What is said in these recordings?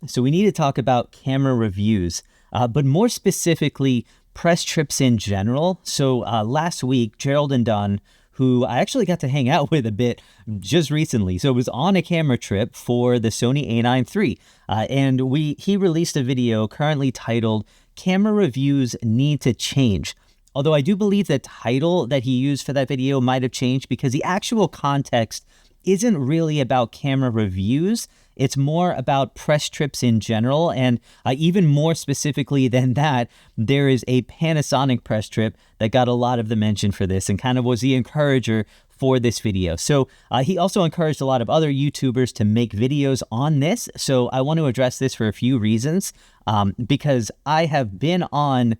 So we need to talk about camera reviews, but more specifically, press trips in general. So last week, Gerald Undone, who I actually got to hang out with a bit just recently. So it was on a camera trip for the Sony A9 III. And he released a video currently titled Camera Reviews Need to Change. Although I do believe the title that he used for that video might have changed because the actual context isn't really about camera reviews. It's more about press trips in general. And even more specifically than that, there is a Panasonic press trip that got a lot of the mention for this and kind of was the encourager for this video. So he also encouraged a lot of other YouTubers to make videos on this. So I want to address this for a few reasons, because I have been on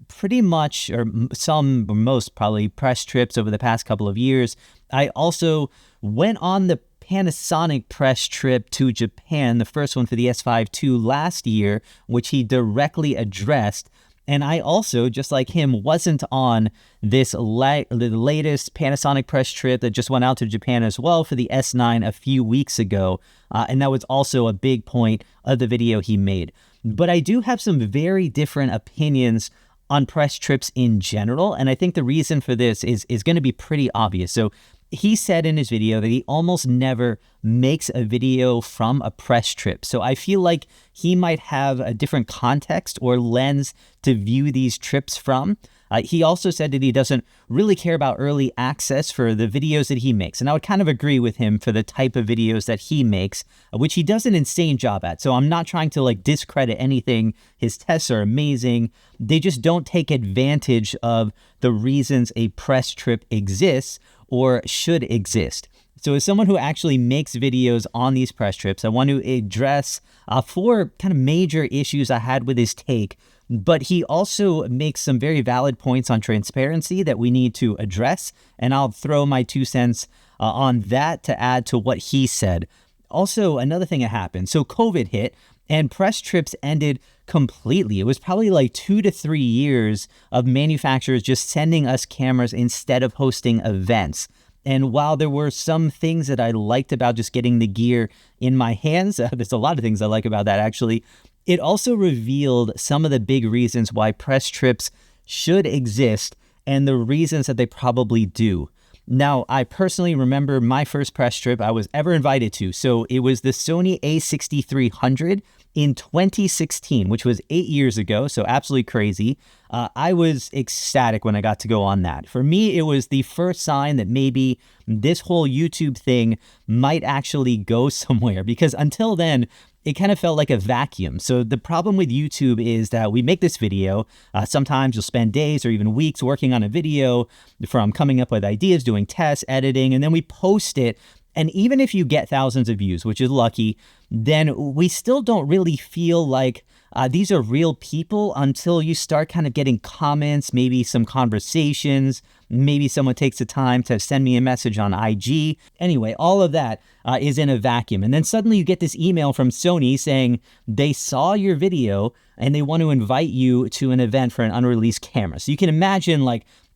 pretty much, or some, or most probably, press trips over the past couple of years. I also went on the Panasonic press trip to Japan, the first one for the S5 II last year, which he directly addressed. And I also, just like him, wasn't on this the latest Panasonic press trip that just went out to Japan as well for the S9 a few weeks ago. And that was also a big point of the video he made. But I do have some very different opinions on press trips in general. And I think the reason for this is going to be pretty obvious. So he said in his video that he almost never makes a video from a press trip. So I feel like he might have a different context or lens to view these trips from. He also said that he doesn't really care about early access for the videos that he makes. And I would kind of agree with him for the type of videos that he makes, which he does an insane job at. So I'm not trying to discredit anything. His tests are amazing. They just don't take advantage of the reasons a press trip exists or should exist. So as someone who actually makes videos on these press trips, I want to address four kind of major issues I had with his take. But he also makes some very valid points on transparency that we need to address. And I'll throw my 2 cents on that to add to what he said. Also, another thing that happened. So COVID hit and press trips ended completely. It was probably like 2 to 3 years of manufacturers just sending us cameras instead of hosting events. And while there were some things that I liked about just getting the gear in my hands, there's a lot of things I like about that actually, it also revealed some of the big reasons why press trips should exist and the reasons that they probably do. Now, I personally remember my first press trip I was ever invited to. So it was the Sony A6300 in 2016, which was 8 years ago. So absolutely crazy. I was ecstatic when I got to go on that. For me, it was the first sign that maybe this whole YouTube thing might actually go somewhere, because until then, it kind of felt like a vacuum. So the problem with YouTube is that we make this video. Sometimes you'll spend days or even weeks working on a video, from coming up with ideas, doing tests, editing, and then we post it. And even if you get thousands of views, which is lucky, then we still don't really feel like these are real people until you start kind of getting comments, maybe some conversations, maybe someone takes the time to send me a message on IG. Anyway, all of that is in a vacuum. And then suddenly you get this email from Sony saying they saw your video and they want to invite you to an event for an unreleased camera. So you can imagine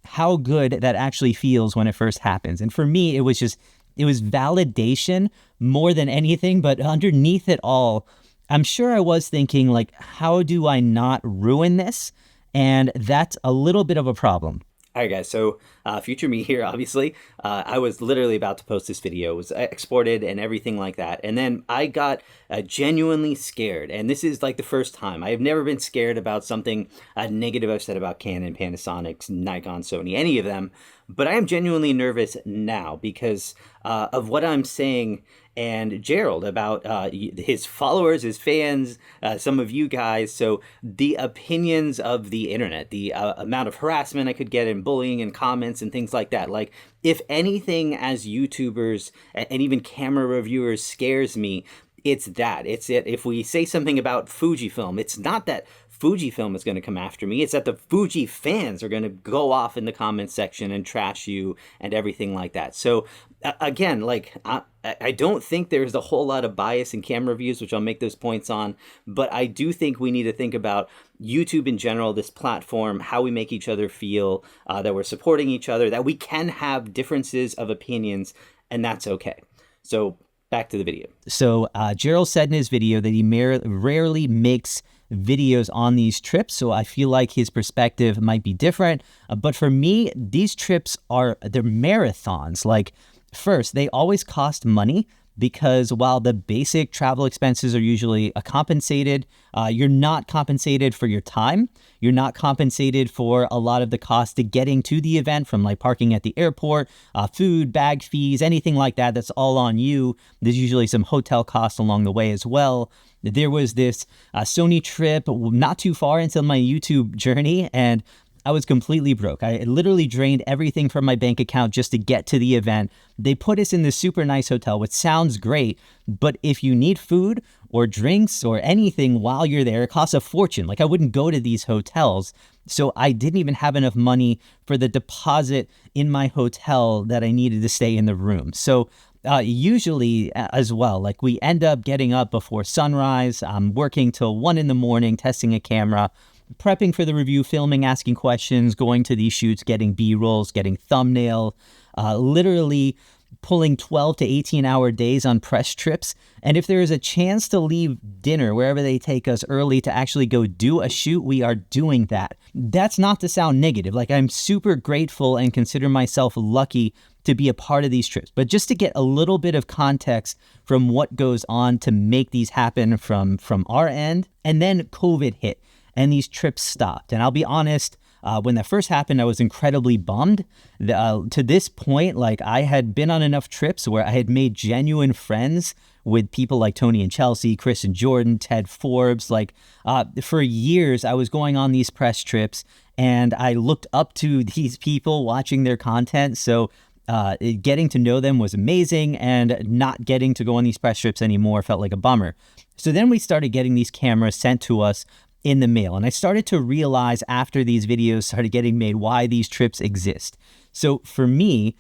how good that actually feels when it first happens. And for me, it was validation more than anything. But underneath it all, I'm sure I was thinking, how do I not ruin this? And that's a little bit of a problem. All right, guys, so future me here, obviously. I was literally about to post this video. It was exported and everything like that. And then I got genuinely scared. And this is the first time. I have never been scared about something negative I've said about Canon, Panasonic, Nikon, Sony, any of them. But I am genuinely nervous now because of what I'm saying and Gerald about his followers, his fans, some of you guys. So the opinions of the internet, the amount of harassment I could get and bullying and comments and things like that. If anything as YouTubers and even camera reviewers scares me, it's that. If we say something about Fujifilm, it's not that Fujifilm is going to come after me. It's that the Fuji fans are going to go off in the comments section and trash you and everything like that. So again, I don't think there's a whole lot of bias in camera reviews, which I'll make those points on. But I do think we need to think about YouTube in general, this platform, how we make each other feel, that we're supporting each other, that we can have differences of opinions, and that's okay. So back to the video. So Gerald said in his video that he rarely makes videos on these trips, so I feel like his perspective might be different. But for me, these trips they're marathons. Like, first, they always cost money, because while the basic travel expenses are usually compensated, you're not compensated for your time. You're not compensated for a lot of the cost to getting to the event, from like parking at the airport, food, bag fees, anything like that. That's all on you. There's usually some hotel costs along the way as well. There was this Sony trip not too far into my YouTube journey, and I was completely broke. I literally drained everything from my bank account just to get to the event. They put us in this super nice hotel, which sounds great, but if you need food or drinks or anything while you're there, it costs a fortune. Like, I wouldn't go to these hotels. So I didn't even have enough money for the deposit in my hotel that I needed to stay in the room. So usually as well, like, we end up getting up before sunrise. I'm working till 1 a.m, testing a camera, prepping for the review, filming, asking questions, going to these shoots, getting B-rolls, getting thumbnail, literally pulling 12 to 18-hour days on press trips. And if there is a chance to leave dinner wherever they take us early to actually go do a shoot, we are doing that. That's not to sound negative. Like, I'm super grateful and consider myself lucky to be a part of these trips. But just to get a little bit of context from what goes on to make these happen from our end, and then COVID hit and these trips stopped. And I'll be honest, when that first happened, I was incredibly bummed. To this point, like, I had been on enough trips where I had made genuine friends with people like Tony and Chelsea, Chris and Jordan, Ted Forbes. Like, for years, I was going on these press trips, and I looked up to these people, watching their content. So getting to know them was amazing, and not getting to go on these press trips anymore felt like a bummer. So then we started getting these cameras sent to us in the mail. And I started to realize after these videos started getting made why these trips exist. So for me,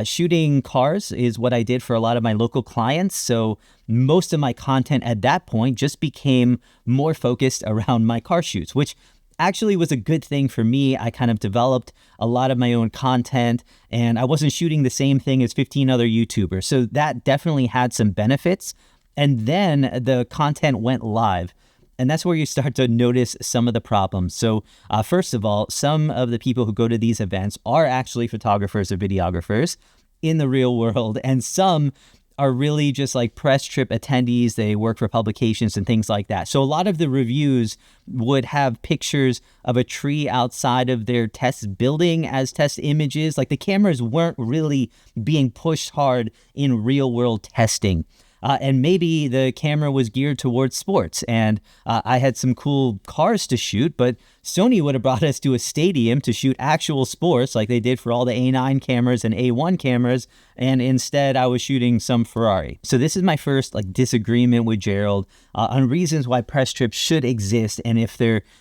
shooting cars is what I did for a lot of my local clients. So most of my content at that point just became more focused around my car shoots, which actually was a good thing for me. I kind of developed a lot of my own content, and I wasn't shooting the same thing as 15 other YouTubers. So that definitely had some benefits. And then the content went live. And that's where you start to notice some of the problems. So first of all, some of the people who go to these events are actually photographers or videographers in the real world. And some are really just like press trip attendees. They work for publications and things like that. So a lot of the reviews would have pictures of a tree outside of their test building as test images. Like, the cameras weren't really being pushed hard in real world testing. And maybe the camera was geared towards sports, and I had some cool cars to shoot, but Sony would have brought us to a stadium to shoot actual sports like they did for all the A9 cameras and A1 cameras, and instead I was shooting some Ferrari. So this is my first disagreement with Gerald on reasons why press trips should exist, and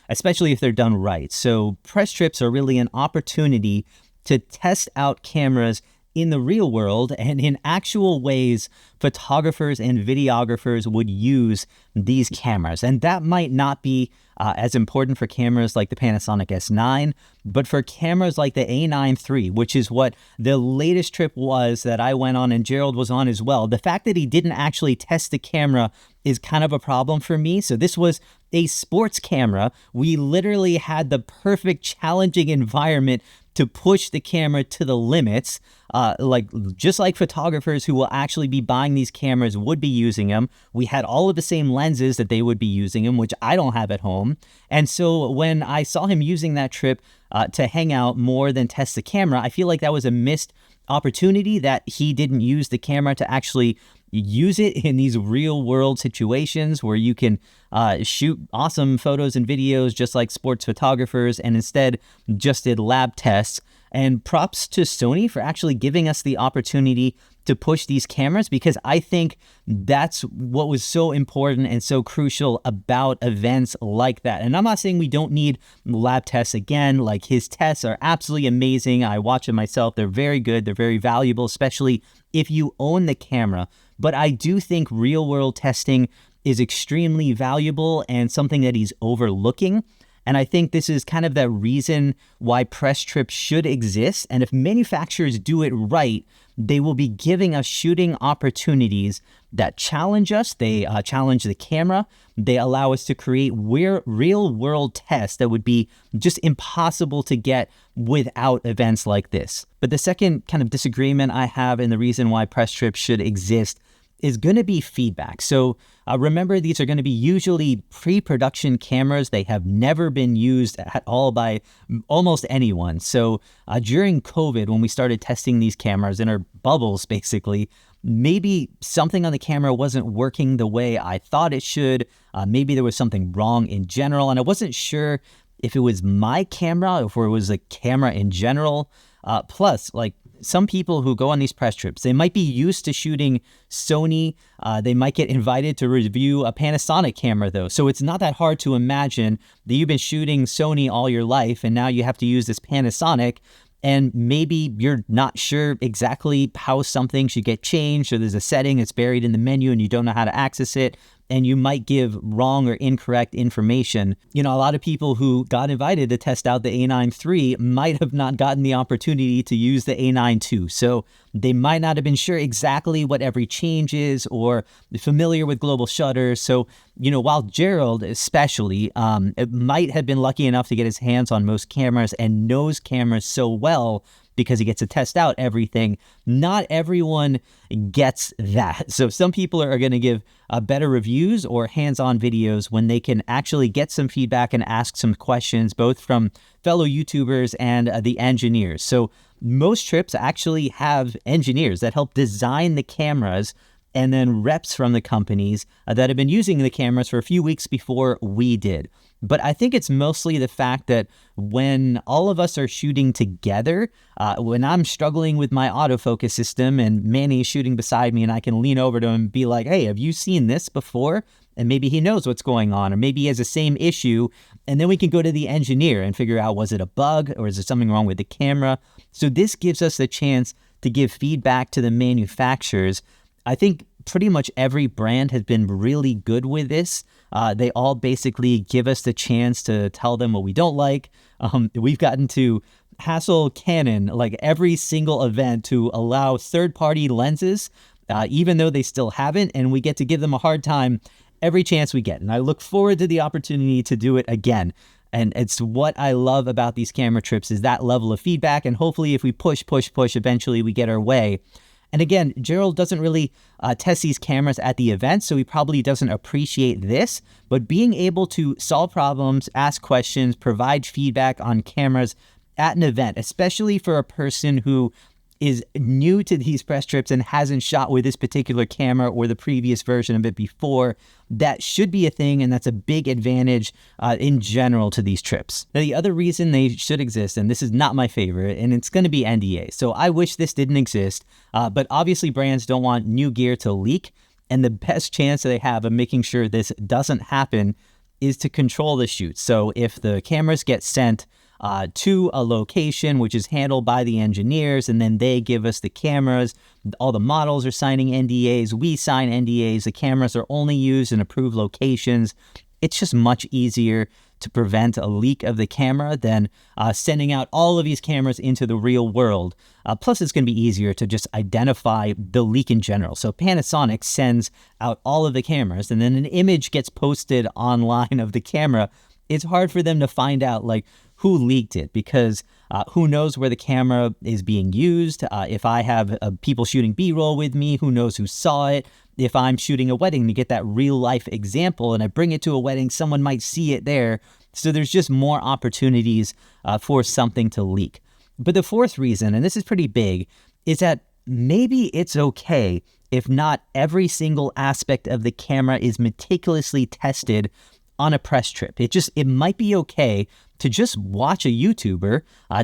especially if they're done right. So press trips are really an opportunity to test out cameras in the real world and in actual ways photographers and videographers would use these cameras. And that might not be as important for cameras like the Panasonic S9, but for cameras like the A9 III, which is what the latest trip was that I went on and Gerald was on as well. The fact that he didn't actually test the camera is kind of a problem for me. So this was a sports camera. We literally had the perfect challenging environment to push the camera to the limits, just like photographers who will actually be buying these cameras would be using them. We had all of the same lenses that they would be using them, which I don't have at home. And so when I saw him using that trip to hang out more than test the camera, I feel like that was a missed opportunity, that he didn't use the camera to actually use it in these real world situations where you can shoot awesome photos and videos just like sports photographers, and instead just did lab tests. And props to Sony for actually giving us the opportunity to push these cameras, because I think that's what was so important and so crucial about events like that. And I'm not saying we don't need lab tests again. Like, his tests are absolutely amazing. I watch them myself. They're very good. They're very valuable, especially if you own the camera. But I do think real world testing is extremely valuable and something that he's overlooking. And I think this is kind of the reason why press trips should exist. And if manufacturers do it right, they will be giving us shooting opportunities that challenge us. They challenge the camera. They allow us to create real world tests that would be just impossible to get without events like this. But the second kind of disagreement I have, and the reason why press trips should exist, is going to be feedback. So remember, these are going to be usually pre-production cameras. They have never been used at all by almost anyone. So during COVID, when we started testing these cameras in our bubbles, basically, maybe something on the camera wasn't working the way I thought it should. Maybe there was something wrong in general, and I wasn't sure if it was my camera or if it was a camera in general. Plus, like, some people who go on these press trips, they might be used to shooting Sony. They might get invited to review a Panasonic camera, though. So it's not that hard to imagine that you've been shooting Sony all your life, and now you have to use this Panasonic, and maybe you're not sure exactly how something should get changed, or there's a setting that's buried in the menu and you don't know how to access it, and you might give wrong or incorrect information. You know, a lot of people who got invited to test out the A9 III might have not gotten the opportunity to use the A9 II. So they might not have been sure exactly what every change is, or familiar with global shutter. So, you know, while Gerald especially might have been lucky enough to get his hands on most cameras and knows cameras so well because he gets to test out everything, not everyone gets that. So some people are going to give better reviews or hands-on videos when they can actually get some feedback and ask some questions, both from fellow YouTubers and the engineers. So most trips actually have engineers that help design the cameras, and then reps from the companies that have been using the cameras for a few weeks before we did. But I think it's mostly the fact that when all of us are shooting together, when I'm struggling with my autofocus system and Manny is shooting beside me, and I can lean over to him and be like, hey, have you seen this before? And maybe he knows what's going on, or maybe he has the same issue. And then we can go to the engineer and figure out, was it a bug or is there something wrong with the camera? So this gives us the chance to give feedback to the manufacturers. I think pretty much every brand has been really good with this. They all basically give us the chance to tell them what we don't like. We've gotten to hassle Canon like every single event to allow third-party lenses, even though they still haven't, and we get to give them a hard time every chance we get. And I look forward to the opportunity to do it again. And it's what I love about these camera trips, is that level of feedback. And hopefully if we push, eventually we get our way. And again, Gerald doesn't really test these cameras at the event, so he probably doesn't appreciate this. But being able to solve problems, ask questions, provide feedback on cameras at an event, especially for a person who is new to these press trips and hasn't shot with this particular camera or the previous version of it before, that should be a thing, and that's a big advantage in general to these trips. Now, the other reason they should exist, and this is not my favorite, and it's going to be NDA. So I wish this didn't exist, but obviously brands don't want new gear to leak, and the best chance that they have of making sure this doesn't happen is to control the shoot. So if the cameras get sent to a location which is handled by the engineers, and then they give us the cameras, all the models are signing NDAs, we sign NDAs, the cameras are only used in approved locations. It's just much easier to prevent a leak of the camera than sending out all of these cameras into the real world. Plus, it's going to be easier to just identify the leak in general. So Panasonic sends out all of the cameras, and then an image gets posted online of the camera. It's hard for them to find out, like, who leaked it, because who knows where the camera is being used. If I have people shooting B-roll with me, who knows who saw it? If I'm shooting a wedding to get that real life example and I bring it to a wedding, someone might see it there. So there's just more opportunities for something to leak. But the fourth reason, and this is pretty big, is that maybe it's okay if not every single aspect of the camera is meticulously tested on a press trip. It might be okay to just watch a YouTuber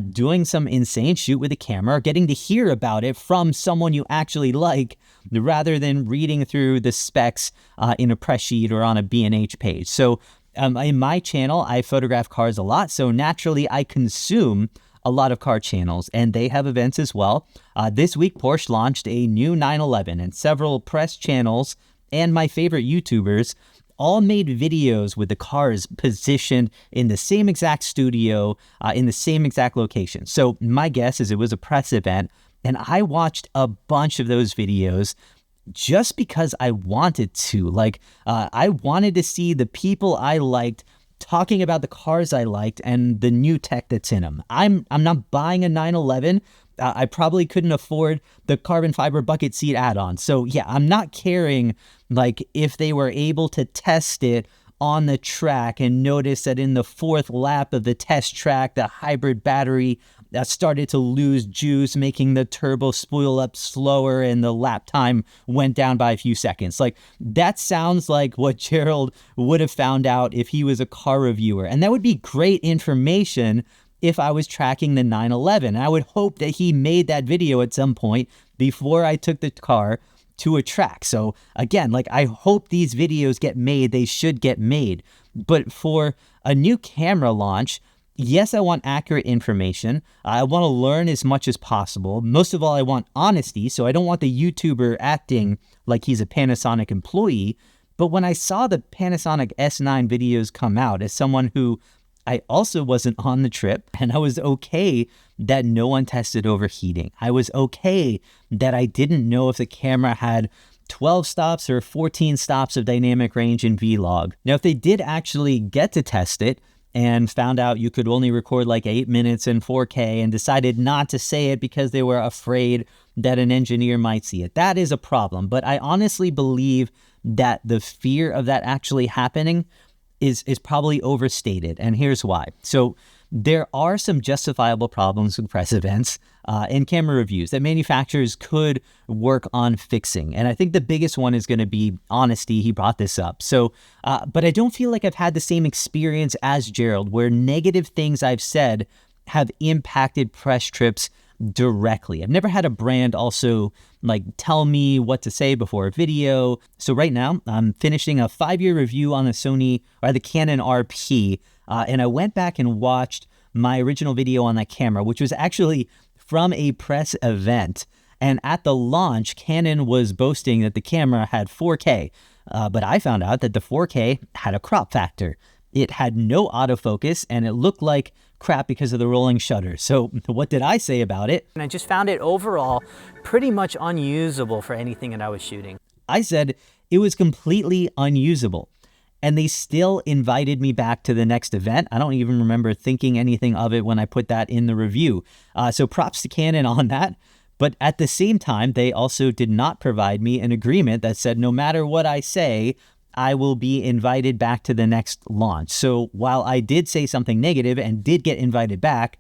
doing some insane shoot with a camera, or getting to hear about it from someone you actually like, rather than reading through the specs in a press sheet or on a B&H page. So in my channel, I photograph cars a lot, so naturally I consume a lot of car channels, and they have events as well. This week, Porsche launched a new 911, and several press channels and my favorite YouTubers all made videos with the cars positioned in the same exact studio, in the same exact location. So my guess is it was a press event, and I watched a bunch of those videos just because I wanted to. I wanted to see the people I liked talking about the cars I liked and the new tech that's in them. I'm not buying a 911. I probably couldn't afford the carbon fiber bucket seat add-on. So yeah, I'm not caring if they were able to test it on the track and notice that in the fourth lap of the test track, the hybrid battery started to lose juice, making the turbo spool up slower and the lap time went down by a few seconds. That sounds like what Gerald would have found out if he was a car reviewer. And that would be great information if I was tracking the 911. I would hope that he made that video at some point before I took the car to a track. So again, I hope these videos get made. They should get made. But for a new camera launch, yes, I want accurate information. I want to learn as much as possible. Most of all, I want honesty. So I don't want the YouTuber acting like he's a Panasonic employee. But when I saw the Panasonic S9 videos come out, as someone who I also wasn't on the trip, and I was okay that no one tested overheating. I was okay that I didn't know if the camera had 12 stops or 14 stops of dynamic range in vlog. Now, if they did actually get to test it and found out you could only record 8 minutes in 4K and decided not to say it because they were afraid that an engineer might see it, that is a problem. But I honestly believe that the fear of that actually happening is probably overstated, and here's why. So there are some justifiable problems with press events and camera reviews that manufacturers could work on fixing. And I think the biggest one is going to be honesty. He brought this up. So, but I don't feel like I've had the same experience as Gerald, where negative things I've said have impacted press trips directly. I've never had a brand also tell me what to say before a video. So right now I'm finishing a 5-year review on the Canon RP. And I went back and watched my original video on that camera, which was actually from a press event. And at the launch, Canon was boasting that the camera had 4K. But I found out that the 4K had a crop factor. It had no autofocus and it looked like crap because of the rolling shutter. So what did I say about it? And I just found it overall pretty much unusable for anything that I was shooting. I said it was completely unusable. And they still invited me back to the next event. I don't even remember thinking anything of it when I put that in the review. So props to Canon on that. But at the same time, they also did not provide me an agreement that said no matter what I say, I will be invited back to the next launch. So while I did say something negative and did get invited back,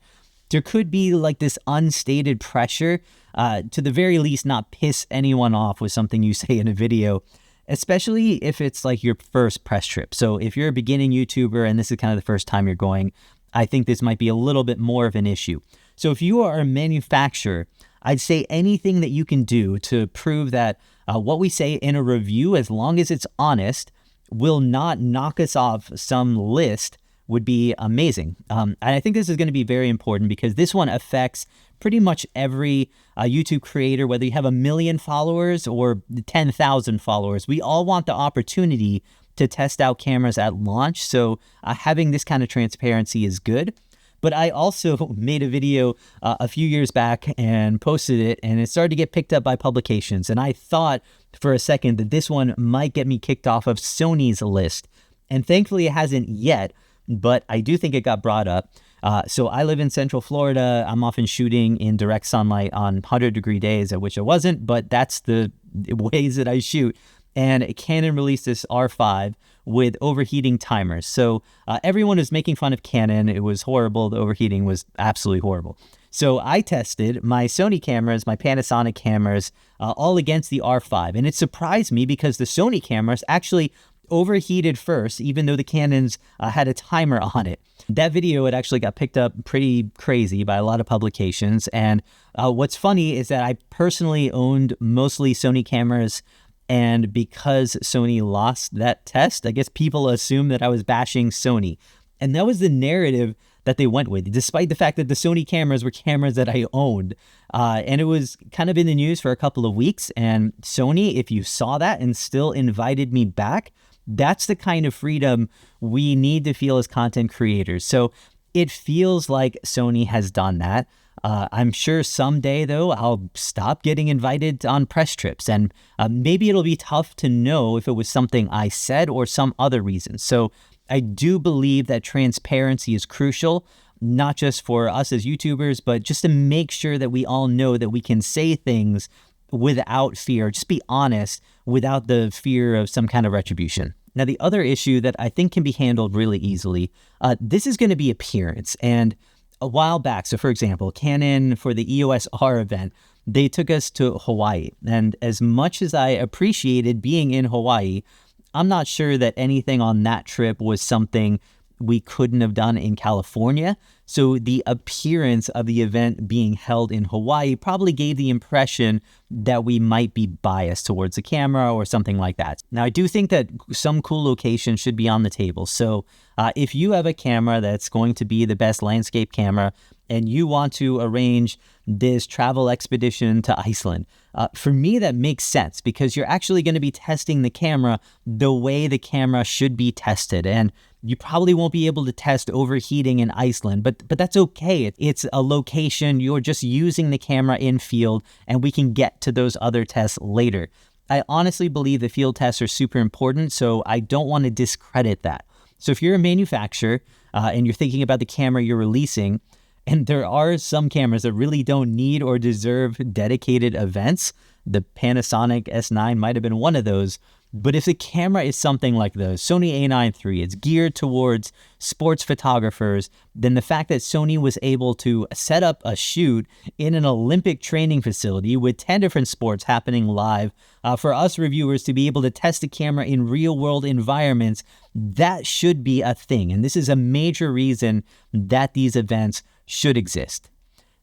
there could be this unstated pressure to the very least not piss anyone off with something you say in a video, especially if it's your first press trip. So if you're a beginning YouTuber and this is kind of the first time you're going, I think this might be a little bit more of an issue. So if you are a manufacturer, I'd say anything that you can do to prove that what we say in a review, as long as it's honest, will not knock us off some list would be amazing. And I think this is going to be very important because this one affects pretty much every YouTube creator, whether you have 1 million followers or 10,000 followers. We all want the opportunity to test out cameras at launch. So having this kind of transparency is good. But I also made a video a few years back and posted it, and it started to get picked up by publications. And I thought for a second that this one might get me kicked off of Sony's list. And thankfully it hasn't yet, but I do think it got brought up. So I live in Central Florida. I'm often shooting in direct sunlight on 100-degree days, at which I wasn't, but that's the ways that I shoot. And Canon released this R5 with overheating timers. So everyone was making fun of Canon. It was horrible. The overheating was absolutely horrible. So I tested my Sony cameras, my Panasonic cameras, all against the R5. And it surprised me because the Sony cameras actually overheated first, even though the Canons had a timer on it. That video, it actually got picked up pretty crazy by a lot of publications. And what's funny is that I personally owned mostly Sony cameras. And because Sony lost that test, I guess people assume that I was bashing Sony. And that was the narrative that they went with, despite the fact that the Sony cameras were cameras that I owned. And it was kind of in the news for a couple of weeks. And Sony, if you saw that and still invited me back, That's the kind of freedom we need to feel as content creators. So it feels like Sony has done that. I'm sure someday, though, I'll stop getting invited on press trips, and maybe it'll be tough to know if it was something I said or some other reason. So I do believe that transparency is crucial, not just for us as YouTubers, but just to make sure that we all know that we can say things without fear, just be honest without the fear of some kind of retribution. Now, the other issue that I think can be handled really easily, this is going to be appearance. And a while back, so for example, Canon for the EOS R event, they took us to Hawaii. And as much as I appreciated being in Hawaii, I'm not sure that anything on that trip was something we couldn't have done in California. So the appearance of the event being held in Hawaii probably gave the impression that we might be biased towards the camera or something like that. Now, I do think that some cool locations should be on the table. So if you have a camera that's going to be the best landscape camera and you want to arrange this travel expedition to Iceland, for me, that makes sense because you're actually going to be testing the camera the way the camera should be tested. And you probably won't be able to test overheating in Iceland, but that's okay. It's a location. You're just using the camera in field, and we can get to those other tests later. I honestly believe the field tests are super important, so I don't want to discredit that. So if you're a manufacturer and you're thinking about the camera you're releasing, and there are some cameras that really don't need or deserve dedicated events, the Panasonic S9 might have been one of those. But if the camera is something like the Sony A9 III, it's geared towards sports photographers, then the fact that Sony was able to set up a shoot in an Olympic training facility with 10 different sports happening live, for us reviewers to be able to test the camera in real-world environments, that should be a thing. And this is a major reason that these events should exist.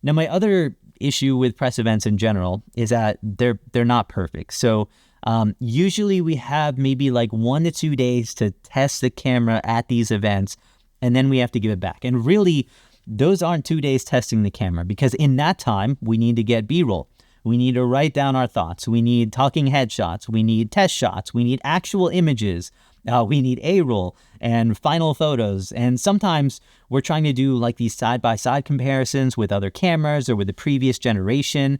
Now, my other issue with press events in general is that they're not perfect. So usually we have maybe like 1 to 2 days to test the camera at these events, and then we have to give it back. And really, those aren't 2 days testing the camera, because in that time, we need to get B-roll. We need to write down our thoughts. We need talking headshots. We need test shots. We need actual images. We need A-roll and final photos. And sometimes we're trying to do like these side-by-side comparisons with other cameras or with the previous generation.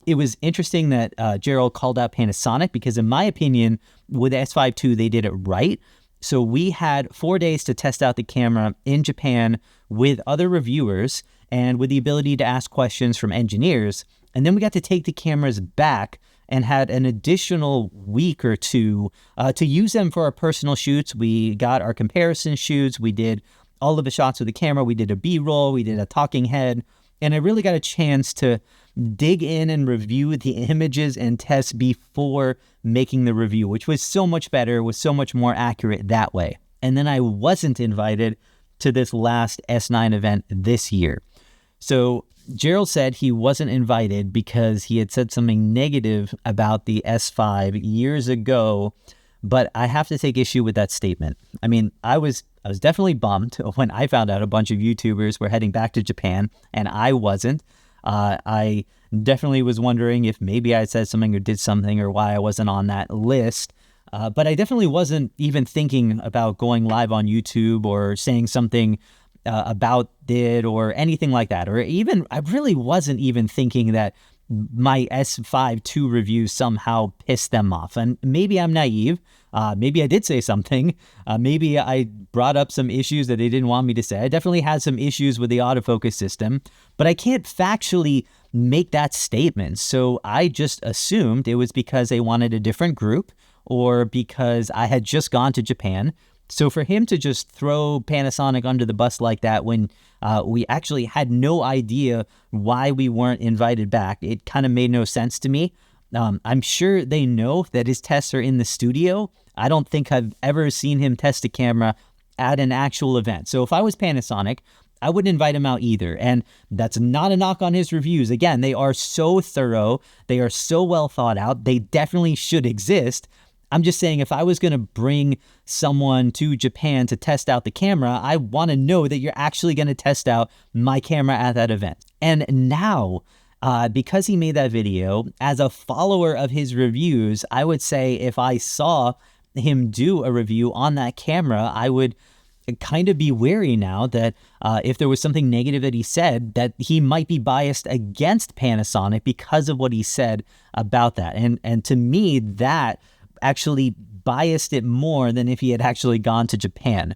It was interesting that Gerald called out Panasonic because, in my opinion, with the S5 II, they did it right. So we had 4 days to test out the camera in Japan with other reviewers and with the ability to ask questions from engineers. And then we got to take the cameras back and had an additional week or two to use them for our personal shoots. We got our comparison shoots. We did all of the shots with the camera. We did a B-roll. We did a talking head. And I really got a chance to dig in and review the images and tests before making the review, which was so much better, was so much more accurate that way. And then I wasn't invited to this last S9 event this year. So Gerald said he wasn't invited because he had said something negative about the S5 years ago, but I have to take issue with that statement. I mean, I was definitely bummed when I found out a bunch of YouTubers were heading back to Japan and I wasn't. I definitely was wondering if maybe I said something or did something or why I wasn't on that list. But I definitely wasn't even thinking about going live on YouTube or saying something about it or anything like that. Or even, I really wasn't even thinking that my S5 II review somehow pissed them off. And maybe I'm naive. Maybe I did say something. Maybe I brought up some issues that they didn't want me to say. I definitely had some issues with the autofocus system, but I can't factually make that statement. So I just assumed it was because they wanted a different group or because I had just gone to Japan. So for him to just throw Panasonic under the bus like that when we actually had no idea why we weren't invited back, it kind of made no sense to me. I'm sure they know that his tests are in the studio. I don't think I've ever seen him test a camera at an actual event. So if I was Panasonic, I wouldn't invite him out either. And that's not a knock on his reviews. Again, they are so thorough. They are so well thought out. They definitely should exist. I'm just saying, if I was going to bring someone to Japan to test out the camera, I want to know that you're actually going to test out my camera at that event. And now, because he made that video, as a follower of his reviews, I would say if I saw him do a review on that camera, I would kind of be wary now that if there was something negative that he said, that he might be biased against Panasonic because of what he said about that. And to me, that actually biased it more than if he had actually gone to Japan.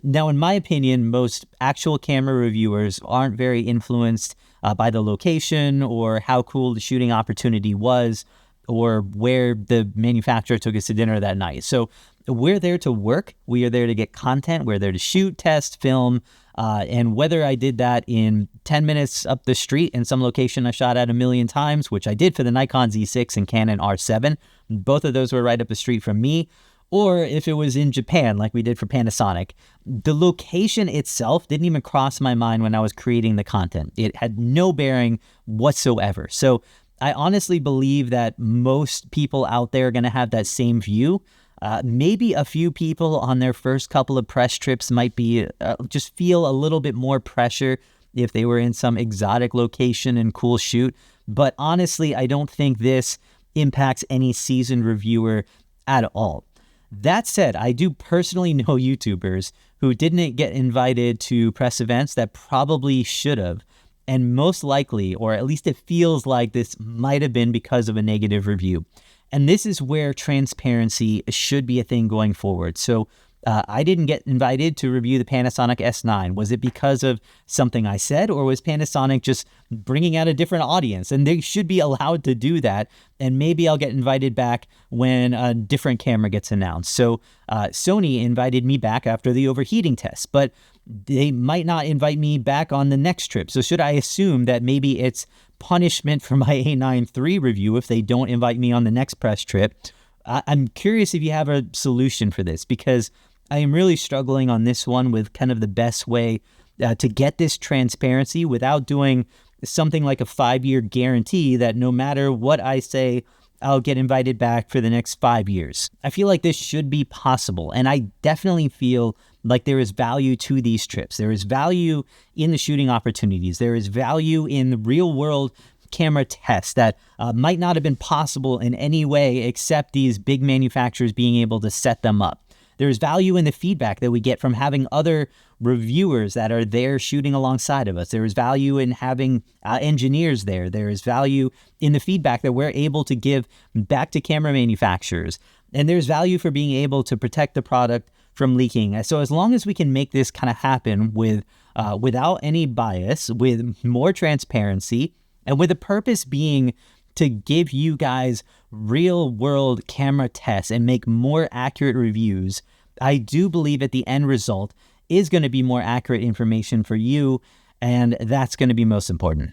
Now, in my opinion, most actual camera reviewers aren't very influenced by the location or how cool the shooting opportunity was or where the manufacturer took us to dinner that night. So we're there to work. We are there to get content. We're there to shoot, test, film. And whether I did that in 10 minutes up the street in some location I shot at 1,000,000 times, which I did for the Nikon Z6 and Canon R7, both of those were right up the street from me, or if it was in Japan like we did for Panasonic, the location itself didn't even cross my mind when I was creating the content. It had no bearing whatsoever. So I honestly believe that most people out there are going to have that same view. Maybe a few people on their first couple of press trips might be just feel a little bit more pressure if they were in some exotic location and cool shoot. But honestly, I don't think this impacts any seasoned reviewer at all. That said, I do personally know YouTubers who didn't get invited to press events that probably should have. And most likely, or at least it feels like this might have been because of a negative review. And this is where transparency should be a thing going forward. So I didn't get invited to review the Panasonic S9. Was it because of something I said, or was Panasonic just bringing out a different audience? And they should be allowed to do that. And maybe I'll get invited back when a different camera gets announced. So Sony invited me back after the overheating test, but they might not invite me back on the next trip. So should I assume that maybe it's punishment for my A9 III review if they don't invite me on the next press trip? I'm curious if you have a solution for this, because I am really struggling on this one with kind of the best way to get this transparency without doing something like a 5-year guarantee that no matter what I say, I'll get invited back for the next 5 years. I feel like this should be possible, and I definitely feel like there is value to these trips. There is value in the shooting opportunities. There is value in the real world camera tests that might not have been possible in any way except these big manufacturers being able to set them up. There's value in the feedback that we get from having other reviewers that are there shooting alongside of us. There is value in having engineers there. There is value in the feedback that we're able to give back to camera manufacturers. And there's value for being able to protect the product from leaking. So as long as we can make this kind of happen with without any bias, with more transparency, and with the purpose being to give you guys real world camera tests and make more accurate reviews, I do believe that the end result is going to be more accurate information for you, and that's going to be most important.